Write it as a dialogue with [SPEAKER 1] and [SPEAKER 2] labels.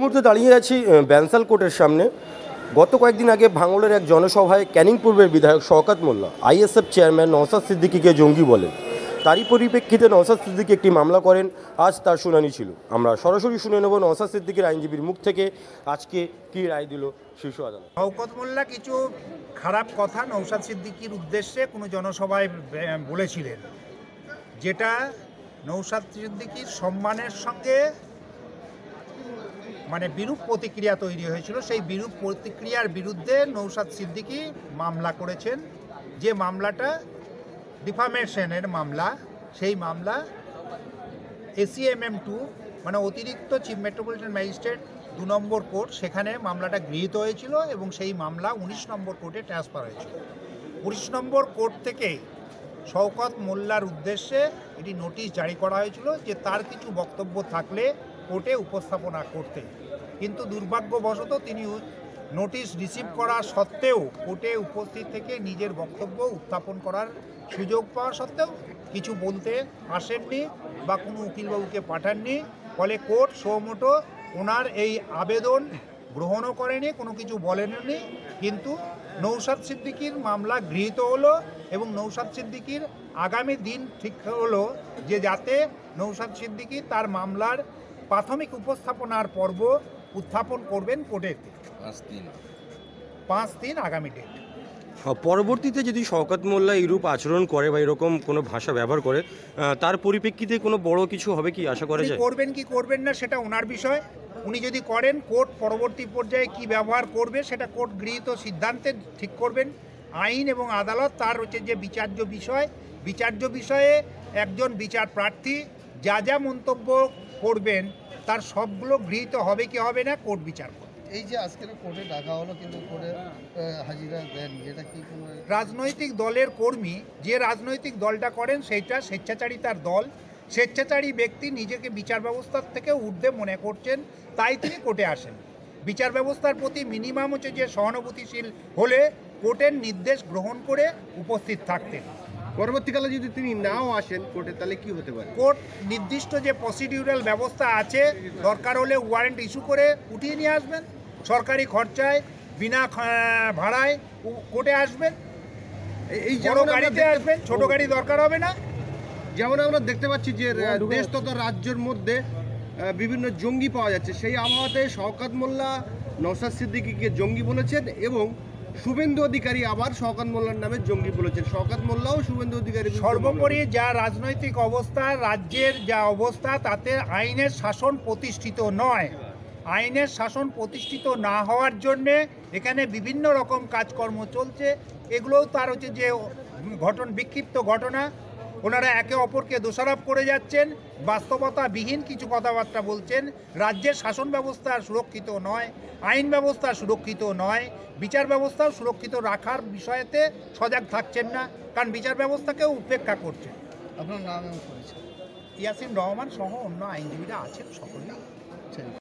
[SPEAKER 1] মুহূর্তে দাঁড়িয়ে আছি ব্যানসাল কোর্টের সামনে। গত কয়েকদিন আগে ভাঙড়ের এক জনসভায় ক্যানিং পূর্বের বিধায়ক শওকত মোল্লা আইএসএফ চেয়ারম্যান নওশাদ সিদ্দিকীকে জঙ্গি বলেন। তারই পরিপ্রেক্ষিতে নওশাদ সিদ্দিকী একটি মামলা করেন। আজ তার শুনানি ছিল। আমরা সরাসরি শুনে নেব নওশাদ সিদ্দিকীর আইনজীবীর মুখ থেকে আজকে কী রায় দিল শীর্ষ আদালত।
[SPEAKER 2] শওকত মোল্লা কিছু খারাপ কথা নওশাদ সিদ্দিকীর উদ্দেশ্যে কোনো জনসভায় বলেছিলেন, যেটা নওশাদ সিদ্দিকীর সম্মানের সঙ্গে বিরূপ প্রতিক্রিয়া তৈরি হয়েছিল। সেই বিরূপ প্রতিক্রিয়ার বিরুদ্ধে নওশাদ সিদ্দিকী মামলা করেছেন, যে মামলাটা ডিফামেশনের মামলা। সেই মামলা ACMM 2 অতিরিক্ত চিফ মেট্রোপলিটন ম্যাজিস্ট্রেট 2 নম্বর কোর্ট, সেখানে মামলাটা গৃহীত হয়েছিল এবং সেই মামলা 19 নম্বর কোর্টে ট্রান্সফার হয়েছিল। 19 নম্বর কোর্ট থেকে শওকত মোল্লার উদ্দেশ্যে এটি নোটিশ জারি করা হয়েছিল যে তার কিছু বক্তব্য থাকলে কোর্টে উপস্থাপনা করতে, কিন্তু দুর্ভাগ্যবশত তিনি নোটিশ রিসিভ করা সত্ত্বেও কোর্টে উপস্থিত থেকে নিজের বক্তব্য উত্থাপন করার সুযোগ পাওয়া সত্ত্বেও কিছু বলতে আসেননি বা কোনো উকিলবাবুকে পাঠাননি। ফলে কোর্ট সোমোটো ওনার এই আবেদন গ্রহণও করেনি, কোনো কিছু বলেননি। কিন্তু নওশাদ সিদ্দিকীর মামলা গৃহীত হলো এবং নওশাদ সিদ্দিকীর আগামী দিন ঠিক হলো যে যাতে নওশাদ সিদ্দিকী তার মামলার প্রাথমিক উপস্থাপনার পর্ব উত্থাপন করবেন কোর্টের 5-3 আগামী ডেট।
[SPEAKER 1] পরবর্তীতে যদি শওকত মোল্লা এরূপ আচরণ করে বা এরকম কোনো ভাষা ব্যবহার করে, তার পরিপ্রেক্ষিতে কোনো বড় কিছু হবে কি আশা করা যায়?
[SPEAKER 2] করবেন কি করবেন না সেটা ওনার বিষয়। উনি যদি করেন, কোর্ট পরবর্তী পর্যায়ে কি ব্যবহার করবে সেটা কোর্ট গৃহীত সিদ্ধান্তে ঠিক করবেন। আইন এবং আদালত তার যে বিচার্য বিষয়ে একজন বিচার প্রার্থী যা যা মন্তব্য করবেন তার সবগুলো গৃহীত হবে কি হবে না কোর্ট বিচার করবে।
[SPEAKER 3] এই যে আজকের কোর্টে ডাকা হলো কিন্তু কোর্টে হাজিরা দেননি, এটা কি কোনো
[SPEAKER 2] রাজনৈতিক দলের কর্মী যে রাজনৈতিক দলটা করেন সেইটা স্বেচ্ছাচারিতার দল। স্বেচ্ছাচারী ব্যক্তি নিজেকে বিচার ব্যবস্থার থেকে ঊর্ধ্বে মনে করছেন, তাই তিনি কোর্টে আসেন। বিচার ব্যবস্থার প্রতি মিনিমাম হচ্ছে যে সহানুভূতিশীল হলে কোর্টের নির্দেশ গ্রহণ করে উপস্থিত থাকতেন।
[SPEAKER 3] পরবর্তীকালে যদি তিনি নাও আসেন কোর্টে তাহলে কি হতে পারে?
[SPEAKER 2] কোর্ট নির্দিষ্ট যে প্রসিডিউরাল ব্যবস্থা আছে, দরকার হলে ওয়ারেন্ট ইস্যু করে উঠিয়ে নিয়ে আসবেন, সরকারি খরচায় বিনা ভাড়ায় কোর্টে আসবেন। এই বড় গাড়িতে আসবেন, ছোট গাড়ি দরকার হবে না।
[SPEAKER 3] যেমন আমরা দেখতে পাচ্ছি যে দেশ তথা রাজ্যের মধ্যে বিভিন্ন জঙ্গি পাওয়া যাচ্ছে, সেই আবহাওয়াতে শওকত মোল্লা নওশাদ সিদ্দিকীকে জঙ্গি বলেছেন এবং শুভেন্দু অধিকারী আবার শওকত মোল্লার নামে জঙ্গি বলেছেন। শওকত মোল্লাও শুভেন্দু অধিকারী।
[SPEAKER 2] সর্বোপরি যা রাজনৈতিক অবস্থা, রাজ্যের যা অবস্থা, তাতে আইনের শাসন প্রতিষ্ঠিত নয়। আইনের শাসন প্রতিষ্ঠিত না হওয়ার জন্যে এখানে বিভিন্ন রকম কাজকর্ম চলছে। এগুলোও তার হচ্ছে যে বিক্ষিপ্ত ঘটনা। ওনারা একে অপরকে দোষারোপ করে যাচ্ছেন, বাস্তবতাবিহীন কিছু কথাবার্তা বলছেন। রাজ্যের শাসন ব্যবস্থা সুরক্ষিত নয়, আইন ব্যবস্থা সুরক্ষিত নয়, বিচার ব্যবস্থাও সুরক্ষিত রাখার বিষয়েতে সজাগ থাকছেন না, কারণ বিচার ব্যবস্থাকেও উপেক্ষা করছেন।
[SPEAKER 3] আপনার নাম?
[SPEAKER 2] ইয়াসিন রহমান সহ অন্য আইনজীবীরা আছেন সকলেই।